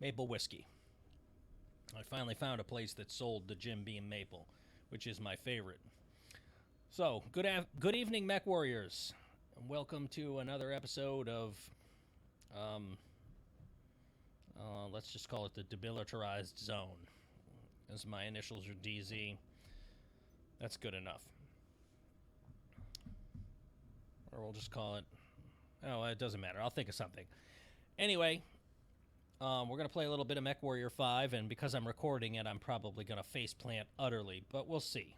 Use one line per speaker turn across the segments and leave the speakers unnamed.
maple whiskey. I finally found a place that sold the Jim Beam maple, which is my favorite. So, good evening, Mech Warriors, and welcome to another episode of, um, let's just call it the Demilitarized Zone, as my initials are DZ. That's good enough. Or we'll just call it, oh, it doesn't matter. I'll think of something. Anyway, we're going to play a little bit of Mechwarrior 5, and because I'm recording it, I'm probably going to faceplant utterly, but we'll see.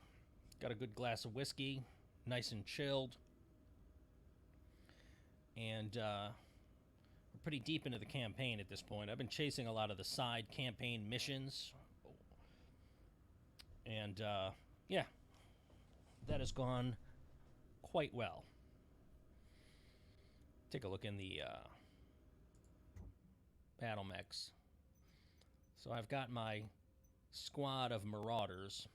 Got a good glass of whiskey, nice and chilled. And we're pretty deep into the campaign at this point. I've been chasing a lot of the side campaign missions. And yeah, that has gone quite well. Take a look in the battle mechs. So I've got my squad of marauders.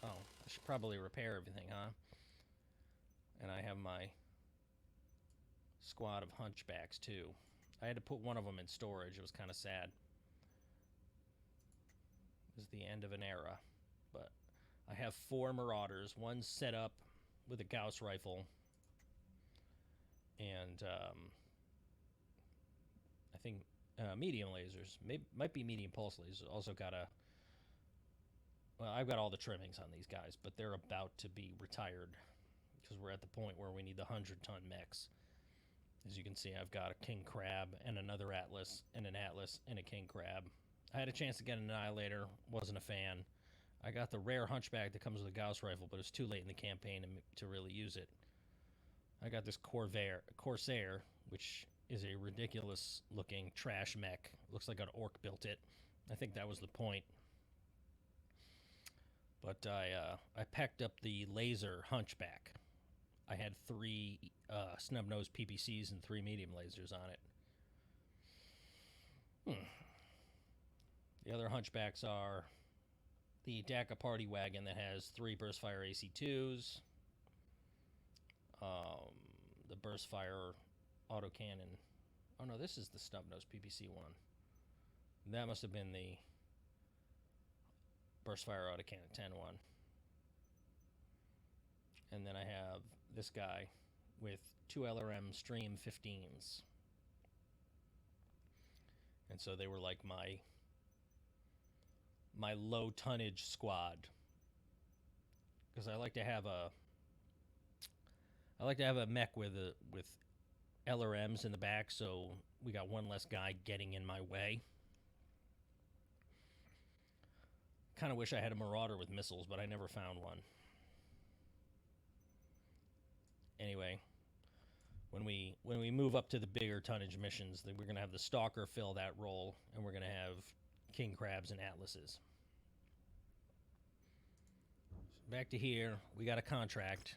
Oh, I should probably repair everything, huh? And I have my squad of hunchbacks, too. I had to put one of them in storage. It was kind of sad. It was the end of an era. But I have 4 marauders. One's set up with a Gauss rifle. And I think medium lasers. Might be medium pulse lasers. Also got a... Well, I've got all the trimmings on these guys, but they're about to be retired because we're at the point where we need the 100-ton mechs. As you can see, I've got a king crab and another atlas and an atlas and a king crab. I had a chance to get an annihilator, wasn't a fan. I got the rare hunchback that comes with a Gauss rifle, but it's too late in the campaign to really use it. I got this Corsair, which is a ridiculous-looking trash mech. Looks like an orc built it. I think that was the point. But I packed up the laser hunchback. I had 3 snub-nosed PPCs and 3 medium lasers on it. The other hunchbacks are the DACA party wagon that has 3 burstfire AC2s, the burstfire autocannon. Oh no, this is the snub-nosed PPC one. That must have been the burstfire autocannon 10 one. And then I have this guy with 2 LRM Stream 15s. And so they were like my low tonnage squad. Because I like to have a mech with LRMs in the back, so we got one less guy getting in my way. Kind of wish I had a marauder with missiles, but I never found one. Anyway, when we move up to the bigger tonnage missions, then we're going to have the Stalker fill that role, and we're going to have King Crabs and Atlases. Back to here, we got a contract.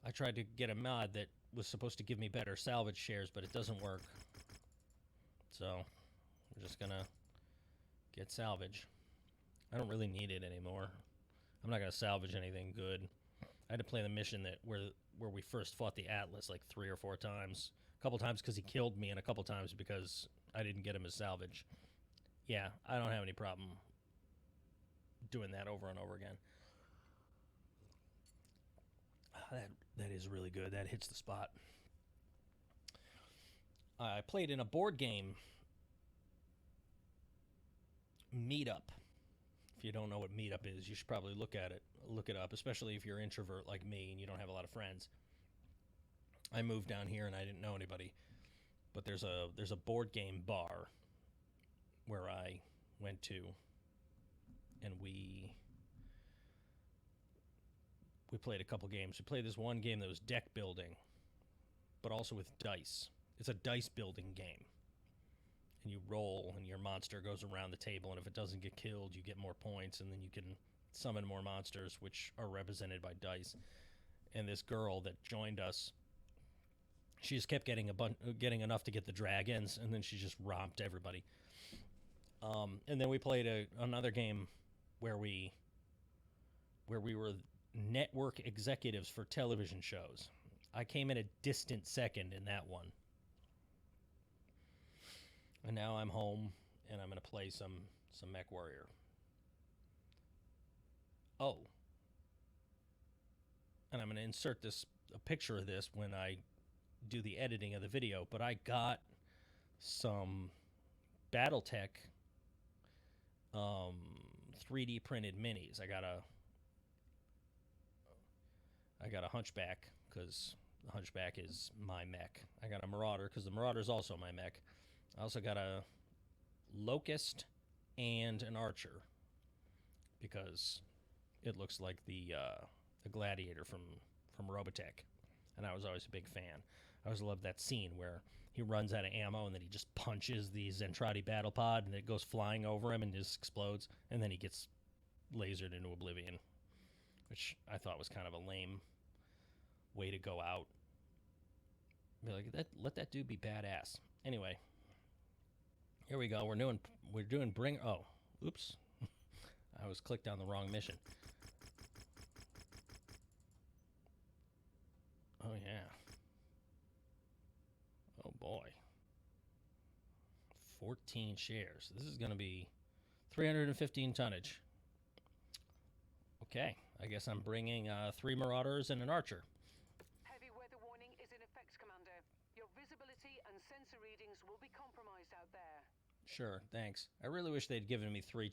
I tried to get a mod that was supposed to give me better salvage shares, but it doesn't work. So, we're just going to get salvage. I don't really need it anymore. I'm not going to salvage anything good. I had to play the mission where we first fought the Atlas like 3 or 4 times. A couple times because he killed me, and a couple times because I didn't get him as salvage. Yeah, I don't have any problem doing that over and over again. That is really good. That hits the spot. I played in a board game meetup. If you don't know what meetup is, you should probably look it up, especially if you're an introvert like me and you don't have a lot of friends. I moved down here and I didn't know anybody, but there's a board game bar where I went to, and we played a couple games. We played this one game that was deck building, but also with dice. It's a dice building game. And you roll, and your monster goes around the table, and if it doesn't get killed, you get more points, and then you can summon more monsters, which are represented by dice. And this girl that joined us, she just kept getting enough to get the dragons, and then she just romped everybody. And then we played another game where we were network executives for television shows. I came in a distant second in that one. And now I'm home, and I'm gonna play some Mechwarrior. Oh, and I'm gonna insert a picture of this when I do the editing of the video. But I got some BattleTech um, 3D printed minis. I got a Hunchback because the Hunchback is my mech. I got a Marauder because the Marauder is also my mech. I also got a Locust and an Archer because it looks like the Gladiator from Robotech, and I was always a big fan. I always loved that scene where he runs out of ammo and then he just punches the Zentradi battle pod and it goes flying over him and just explodes, and then he gets lasered into oblivion, which I thought was kind of a lame way to go out. Be like, let that dude be badass. Anyway, here we go. We're doing bring. Oh, oops, I was clicked on the wrong mission. Oh yeah. Oh boy. 14 shares. This is going to be 315 tonnage. Okay, I guess I'm bringing 3 Marauders and an Archer.
Heavy weather warning is in effect, Commander. Your visibility and sensor readings will be compromised out there.
Sure, thanks. I really wish they'd given me 3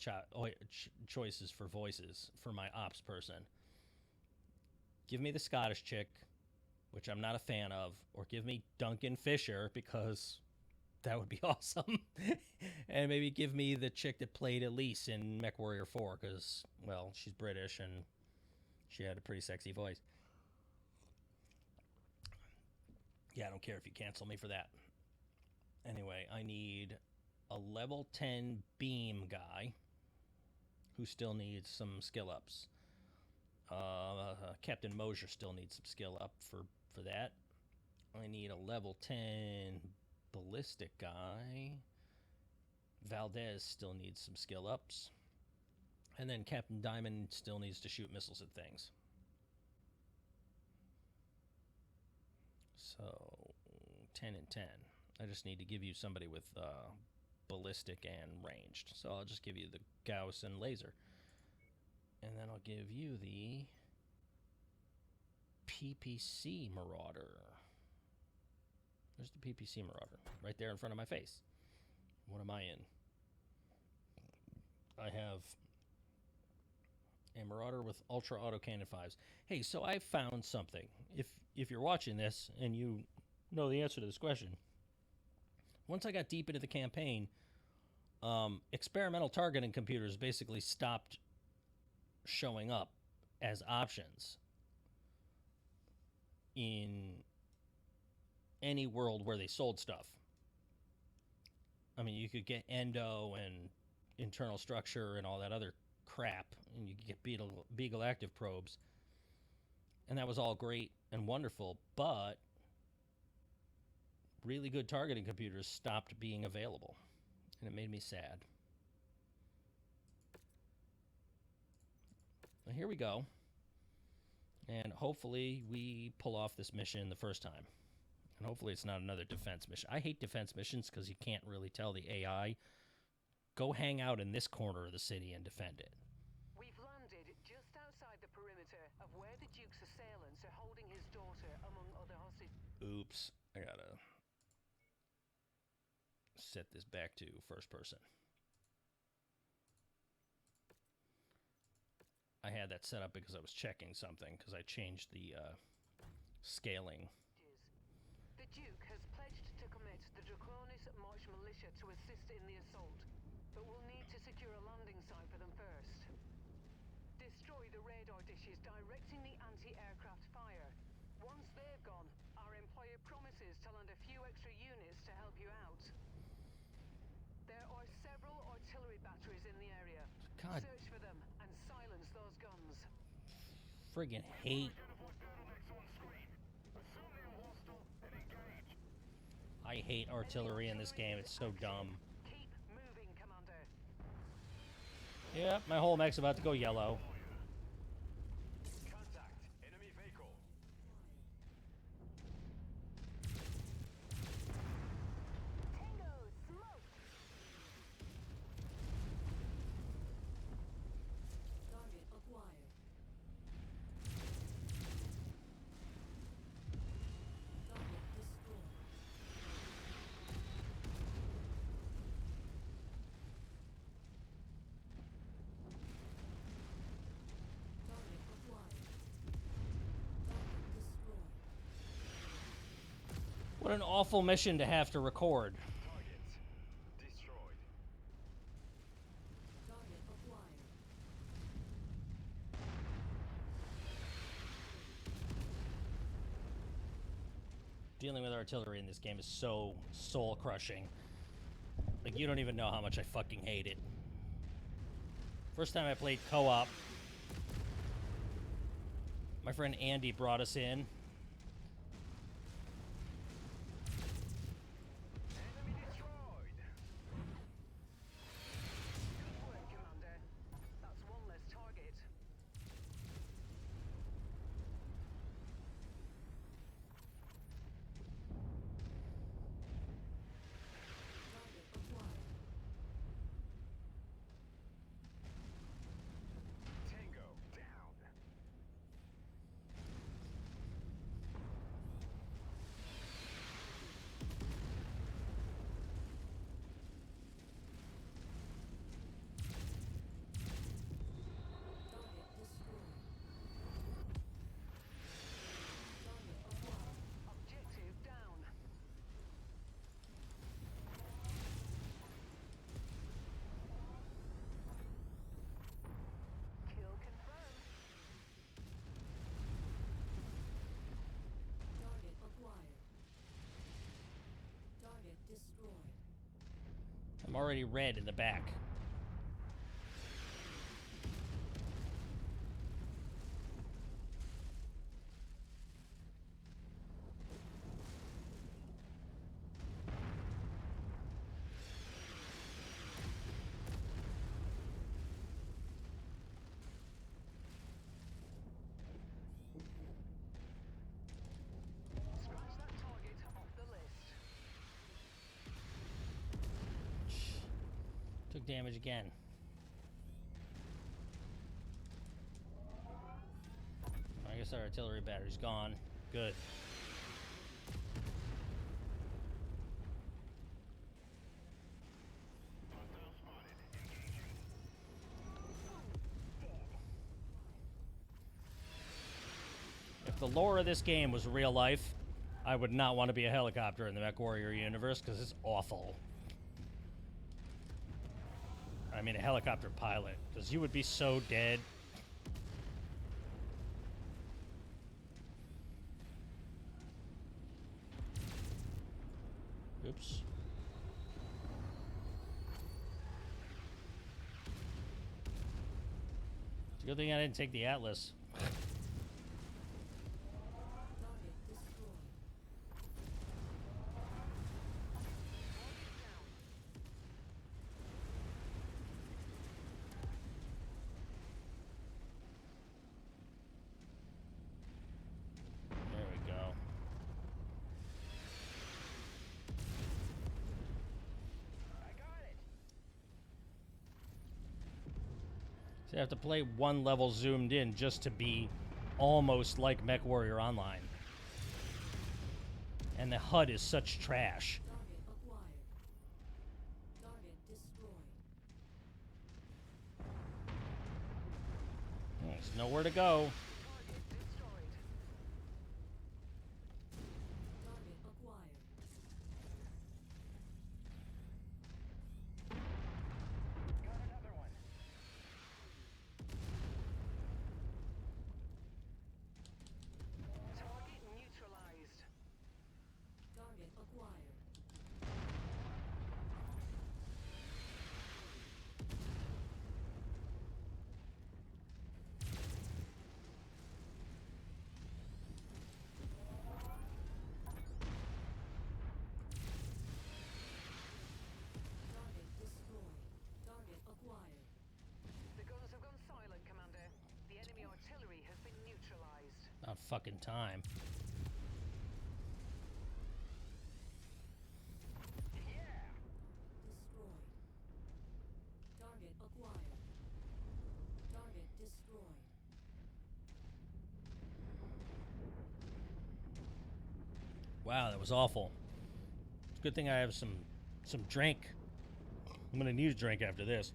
choices for voices for my ops person. Give me the Scottish chick, which I'm not a fan of, or give me Duncan Fisher because that would be awesome. And maybe give me the chick that played Elise in Mechwarrior 4 because, well, she's British and she had a pretty sexy voice. Yeah, I don't care if you cancel me for that. Anyway, I need a level 10 beam guy who still needs some skill ups. Captain Mosier still needs some skill up for that. I need a level 10 ballistic guy. Valdez still needs some skill ups. And then Captain Diamond still needs to shoot missiles at things. So 10 and 10. I just need to give you somebody with ballistic and ranged. So I'll just give you the Gauss and laser. And then I'll give you the PPC Marauder. There's the PPC Marauder right there in front of my face. What am I in? I have a Marauder with Ultra Autocannon 5s. Hey, so I found something. If you're watching this and you know the answer to this question, once I got deep into the campaign, experimental targeting computers basically stopped showing up as options in any world where they sold stuff. I mean, you could get endo and internal structure and all that other crap, and you could get Beagle active probes, and that was all great and wonderful, but really good targeting computers stopped being available, and it made me sad. Well, here we go, and hopefully we pull off this mission the first time. And hopefully it's not another defense mission. I hate defense missions because you can't really tell the AI. Go hang out in this corner of the city and defend it.
We've landed just outside the perimeter of where the Duke's assailants are holding his daughter, among other hostages.
Oops. I gotta set this back to first person. I had that set up because I was checking something because I changed the scaling.
The Duke has pledged to commit the Draconis March militia to assist in the assault, but we'll need to secure a landing site for them first. Destroy the radar dishes directing the anti-aircraft fire. Once they've gone, our employer promises to land a few extra units to help you out. There are several artillery batteries in the area.
God.
Search for them and silence those guns.
Friggin' hate. I hate artillery in this game. It's so dumb.
Keep moving, Commander.
Yeah, my whole mech's about to go yellow.
Contact. Enemy vehicle.
Tango, smoke.
What an awful mission to have to record.
Targets destroyed.
Target acquired.
Dealing with artillery in this game is so soul-crushing. Like, you don't even know how much I fucking hate it. First time I played co-op, my friend Andy brought us in.
Enemy destroyed.
Good work, Commander. That's one less target.
Target acquired.
Tango down.
Target destroyed. Target acquired.
Objective down. Kill confirmed.
Target acquired. Target destroyed.
I'm already red in the back.
Scratch that target off the list.
Took damage again. I guess our artillery battery's gone. Good.
Hostile spotted. Engaging.
If the lore of this game was real life, I would not want to be a helicopter in the Mechwarrior universe because it's awful. I mean, a helicopter pilot, because you would be so dead. Oops. It's a good thing I didn't take the Atlas.
Target destroyed.
There we go.
I got it.
So you have to play one level zoomed in just to be almost like Mechwarrior Online. And the HUD is such trash.
Target acquired. Target destroyed.
There's nowhere to go.
Target destroyed.
Target acquired.
Got another one.
Target neutralized.
Target acquired. Target destroyed. Target acquired.
The guns have gone silent, Commander. The enemy artillery has been neutralized.
Not fucking time.
Yeah.
Destroyed. Target acquired. Target destroyed.
Wow, that was awful. It's a good thing I have some drink. I'm gonna need a drink after this.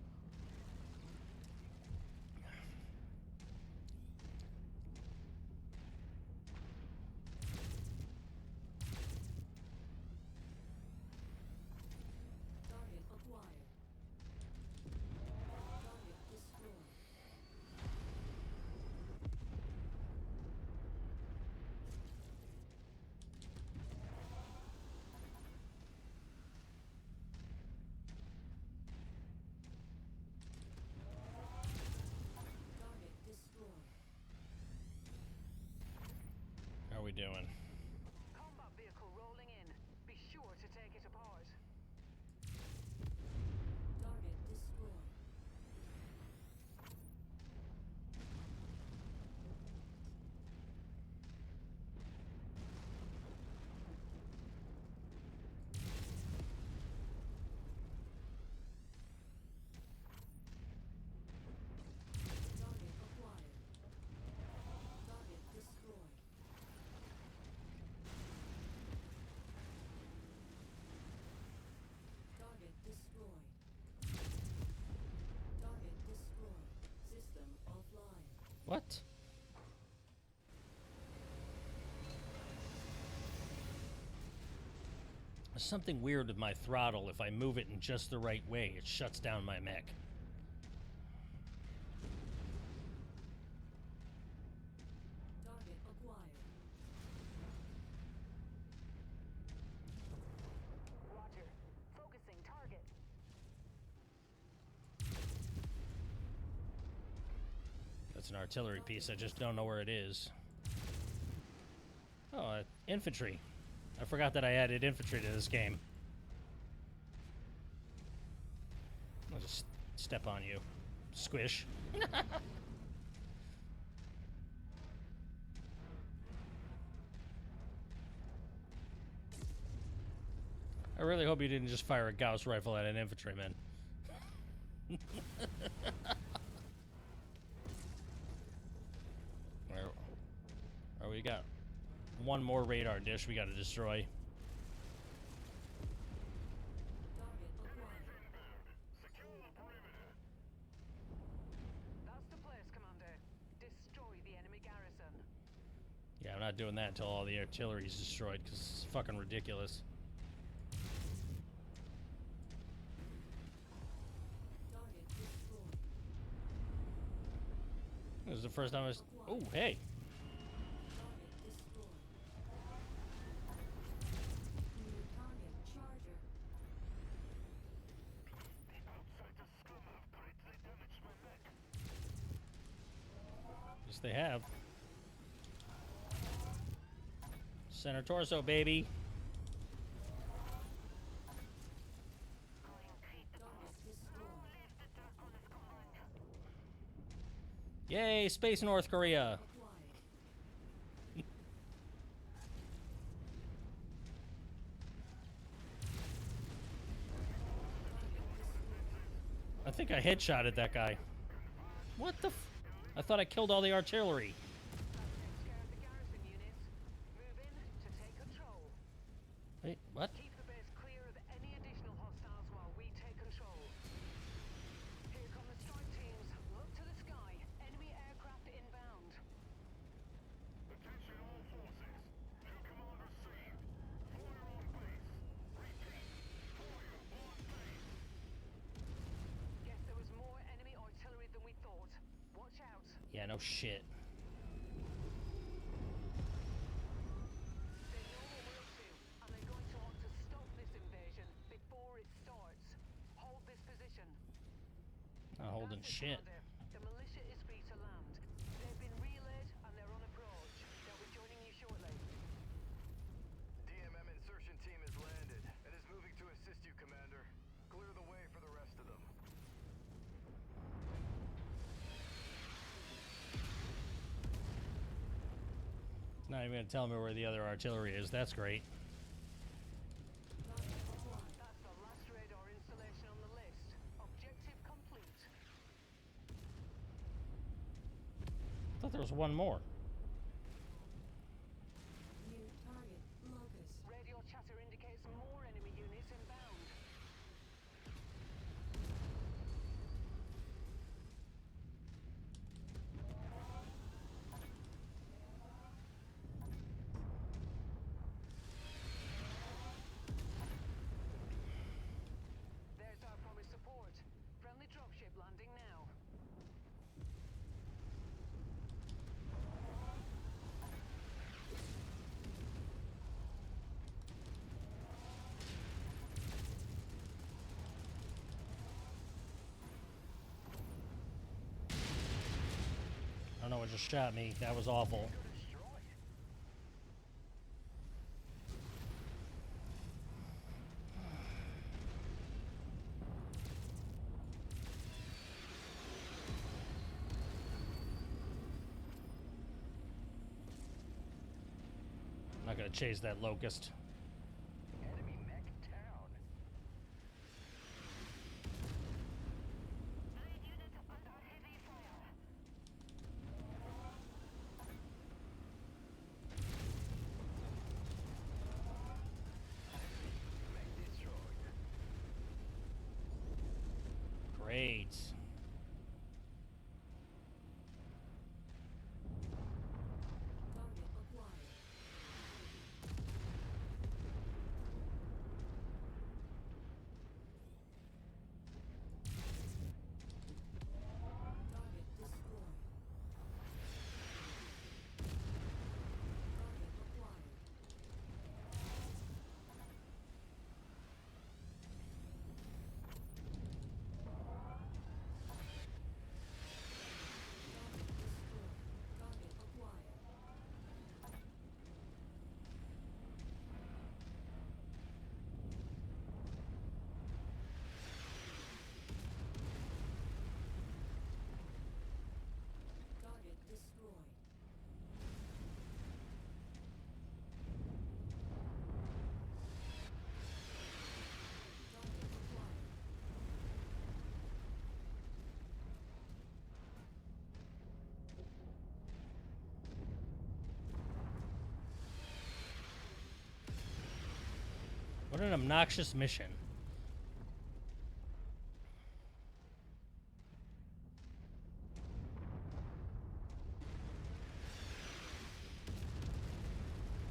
doing?
Combat vehicle rolling in. Be sure to take it apart.
Target destroyed. Target acquired. Target destroyed. Target destroyed. Target destroyed. System offline.
What? There's something weird with my throttle. If I move it in just the right way, it shuts down my mech.
Target acquired.
Roger. Focusing target.
That's an artillery piece. I just don't know where it is. Oh, infantry. I forgot that I added infantry to this game. I'll just step on you. Squish. I really hope you didn't just fire a Gauss rifle at an infantryman. Oh, we got one more radar dish we got to destroy.
Target acquired.
That's the place, Commander. Destroy the enemy garrison.
Yeah, I'm not doing that until all the artillery is destroyed, because it's fucking ridiculous.
Target destroyed.
This is the first time I was... Oh, hey.
Target destroyed. New target charger.
Yes, they have. Center torso, baby.
Target destroyed.
Yay, Space North Korea.
Acquired.
I think I headshotted that guy. What the f... I thought I killed all the artillery.
That takes care of the garrison units. Move in to take control.
Wait, what?
Keep the base clear of any additional hostiles while we take control. Here come the strike teams. Look to the sky. Enemy aircraft inbound.
Attention all forces. New command received. Fire on base. Repeat. Fire on base.
Guess there was more enemy artillery than we thought. Watch out.
Yeah, no shit.
They know what we're up to, and they're going to want to stop this invasion before it starts. Hold this position.
Not holding
That's it,
shit.
Commander. The militia is free to land. They've been relayed and they're on approach. They'll be joining you shortly.
DMM insertion team has landed and is moving to assist you, Commander. Clear the way for the rest of them.
Not even gonna tell me where the other artillery is. That's great.
Target acquired.
That's the last radar installation on the list. Objective complete.
I thought there was one more.
New target locus.
Radio chatter indicates more enemy units inbound. There's our promised support. Friendly dropship landing now.
I don't know what just shot me. That was awful.
Destroyed.
Not gonna chase that locust.
Enemy mech down.
Lead units under heavy fire.
Mech destroyed.
Great.
Target acquired. Target destroyed. Target acquired. Target destroyed. Target acquired. Target destroyed. Target acquired.
What an obnoxious mission.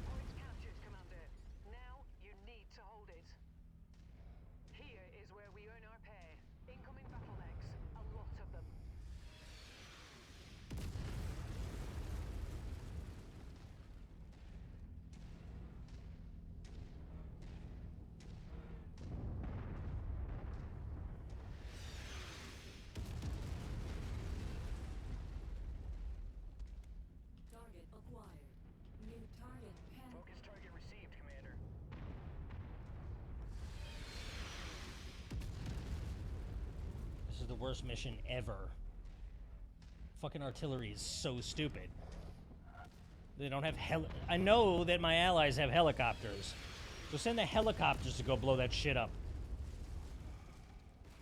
Point captured, Commander. Now you need to hold it. Here is where we earn our pay. Incoming battle mechs. A lot of them.
Target acquired. New target panel.
Focus target received, Commander.
This is the worst mission ever. Fucking artillery is so stupid. They don't have I know that my allies have helicopters. So send the helicopters to go blow that shit up.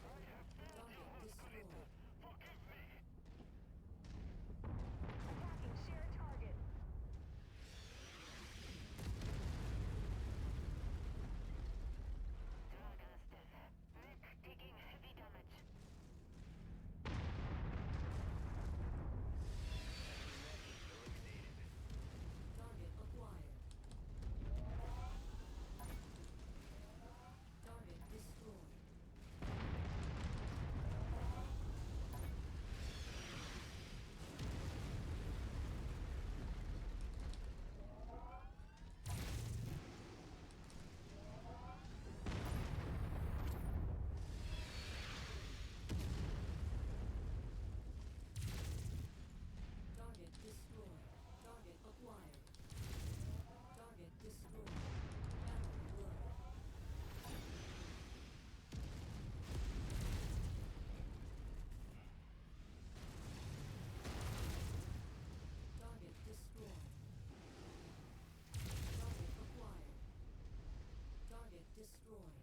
Target destroyed.
Forgive me.
Attacking shared target. Mech taking heavy damage.
Target acquired. Target destroyed. Target destroyed. Target acquired. Target destroyed. Battle blood. Target destroyed. Target acquired. Target destroyed.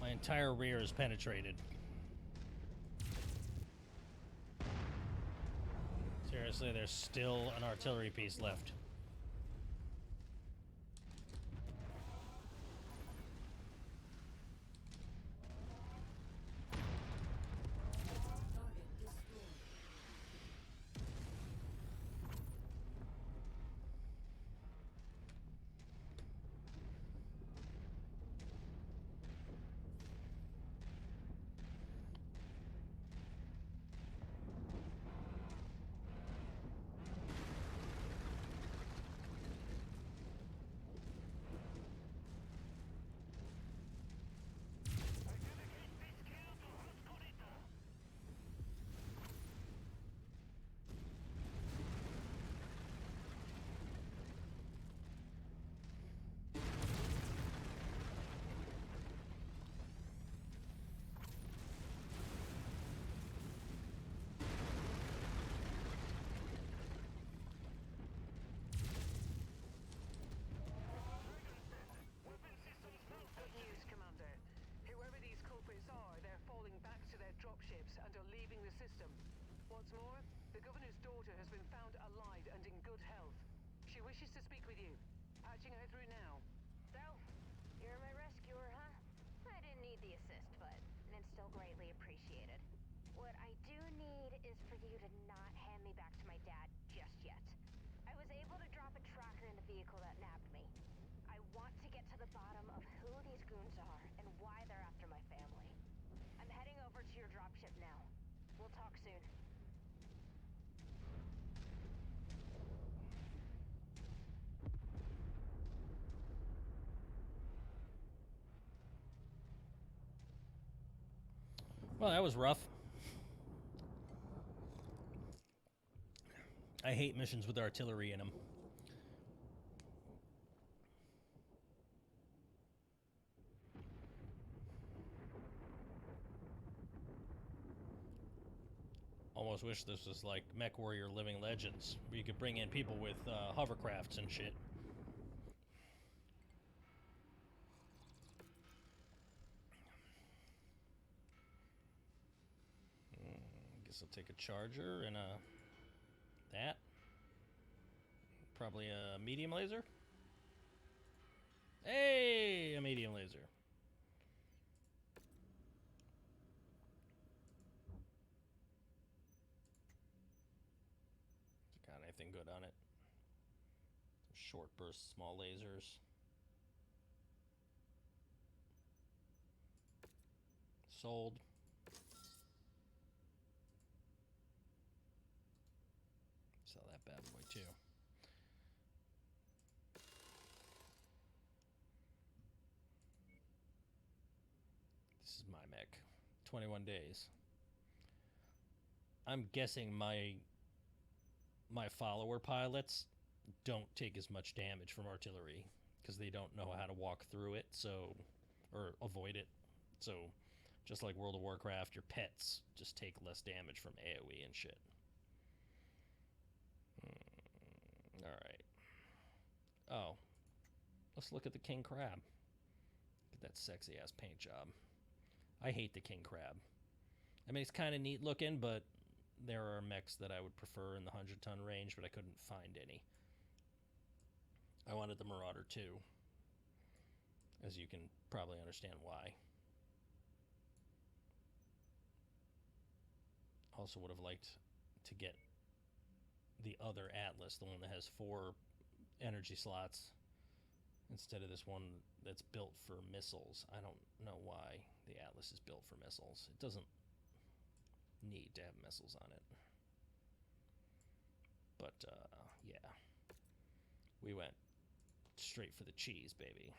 My entire rear is penetrated. Seriously, there's still an artillery piece left.
Target destroyed.
system. What's more, the governor's daughter has been found alive and in good health. She wishes to speak with you. Patching her through now.
So, you're my rescuer, huh? I didn't need the assist, but it's still greatly appreciated. What I do need is for you to not hand me back to my dad just yet. I was able to drop a tracker in the vehicle that nabbed me. I want to get to the bottom of who these goons are and why they're after my family. I'm heading over to your dropship now. We'll talk soon.
Well, that was rough. I hate missions with artillery in them. Almost wish this was like Mechwarrior Living Legends, where you could bring in people with hovercrafts and shit. Guess I'll take a charger and that. Probably a medium laser. Hey, a medium laser. Got anything good on it? Short burst, small lasers. Sold. Sell that bad boy too. This is my mech. 21 days. I'm guessing my follower pilots don't take as much damage from artillery because they don't know how to walk through it, so, or avoid it. So, just like World of Warcraft, your pets just take less damage from AoE and shit. Alright. Oh. Let's look at the king crab. Look at that sexy ass paint job. I hate the king crab. I mean, it's kind of neat looking, but there are mechs that I would prefer in the 100-ton range, but I couldn't find any. I wanted the Marauder too, as you can probably understand why. Also would have liked to get the other Atlas, the one that has 4 energy slots, instead of this one that's built for missiles. I don't know why the Atlas is built for missiles. It doesn't need to have missiles on it. But, yeah. We went straight for the cheese, baby.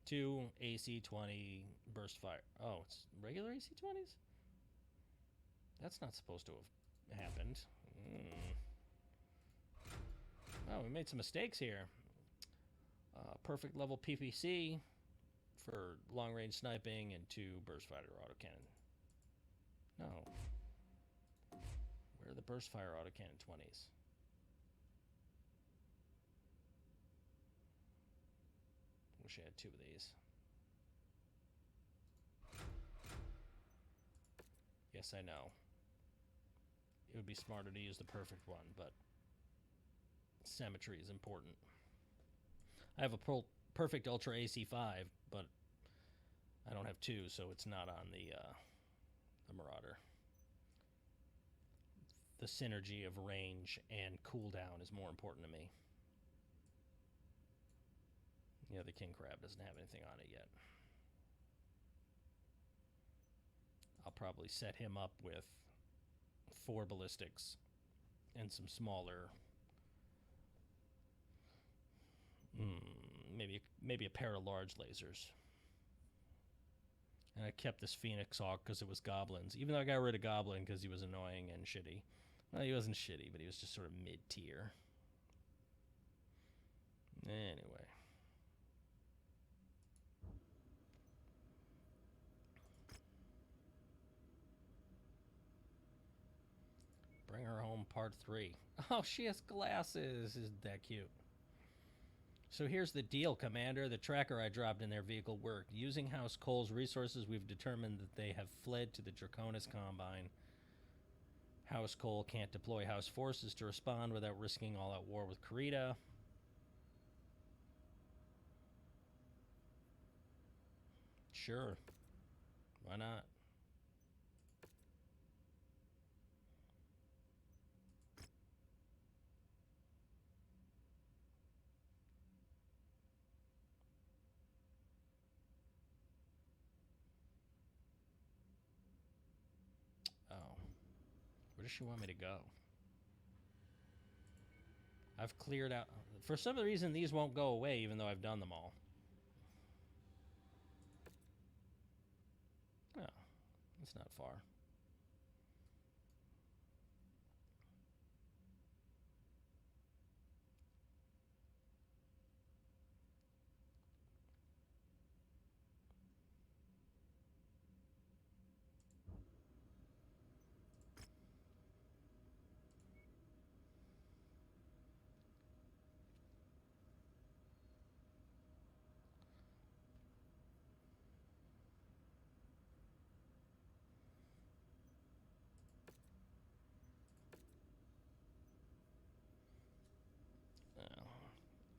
2 AC-20 burst fire. Oh, it's regular AC-20s? That's not supposed to have happened. Oh, we made some mistakes here. Perfect level PPC for long-range sniping and 2 burst fighter autocannon. No. Where are the burst fire autocannon 20s? Wish I had 2 of these. Yes, I know. It would be smarter to use the perfect one, but symmetry is important. I have a perfect Ultra AC5, but I don't have 2, so it's not on the Marauder. The synergy of range and cooldown is more important to me. Yeah, the king crab doesn't have anything on it yet. I'll probably set him up with 4 ballistics and some smaller, maybe a pair of large lasers. And I kept this Phoenix Hawk because it was goblins, even though I got rid of Goblin because he was annoying and shitty. Well, he wasn't shitty, but he was just sort of mid-tier. Anyway. Bring her home part 3. Oh, she has glasses. Isn't that cute? So here's the deal, Commander. The tracker I dropped in their vehicle worked. Using House Cole's resources, we've determined that they have fled to the Draconis Combine. House Cole can't deploy House forces to respond without risking all-out war with Kurita. Sure. Why not? Oh. Where does she want me to go? I've cleared out... For some reason, these won't go away even though I've done them all. Oh. That's not far.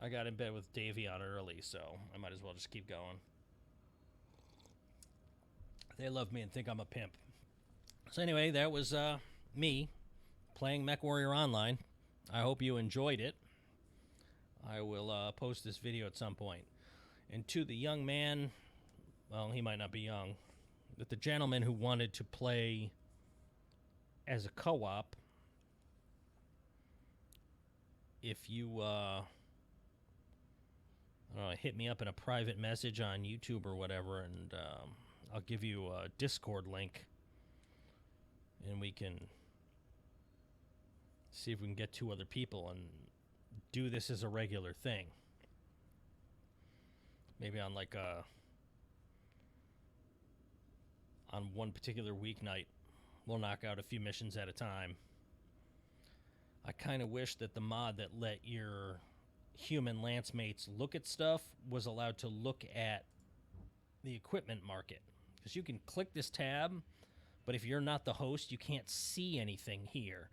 I got in bed with Davion early, so I might as well just keep going. They love me and think I'm a pimp. So anyway, that was me playing Mechwarrior Online. I hope you enjoyed it. I will post this video at some point. And to the young man, well, he might not be young, but the gentleman who wanted to play as a co-op, if you hit me up in a private message on YouTube or whatever, and I'll give you a Discord link, and we can see if we can get 2 other people and do this as a regular thing. Maybe on like on one particular weeknight, we'll knock out a few missions at a time. I kind of wish that the mod that let your human lance mates look at stuff was allowed to look at the equipment market, because you can click this tab, but if you're not the host, you can't see anything here.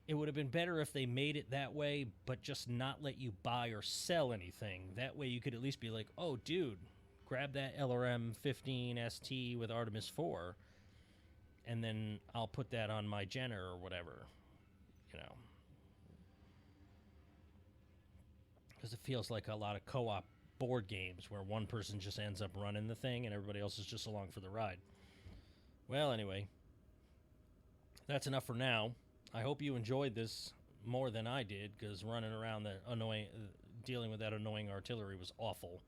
It would have been better if they made it that way, but just not let you buy or sell anything. That way you could at least be like, oh dude, grab that LRM 15 ST with Artemis 4, and then I'll put that on my Jenner or whatever, you know. Because it feels like a lot of co-op board games where one person just ends up running the thing and everybody else is just along for the ride. Well, anyway, that's enough for now. I hope you enjoyed this more than I did, because running around the dealing with that annoying artillery was awful.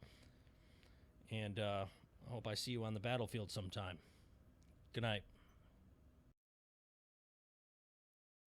And I hope I see you on the battlefield sometime. Good night.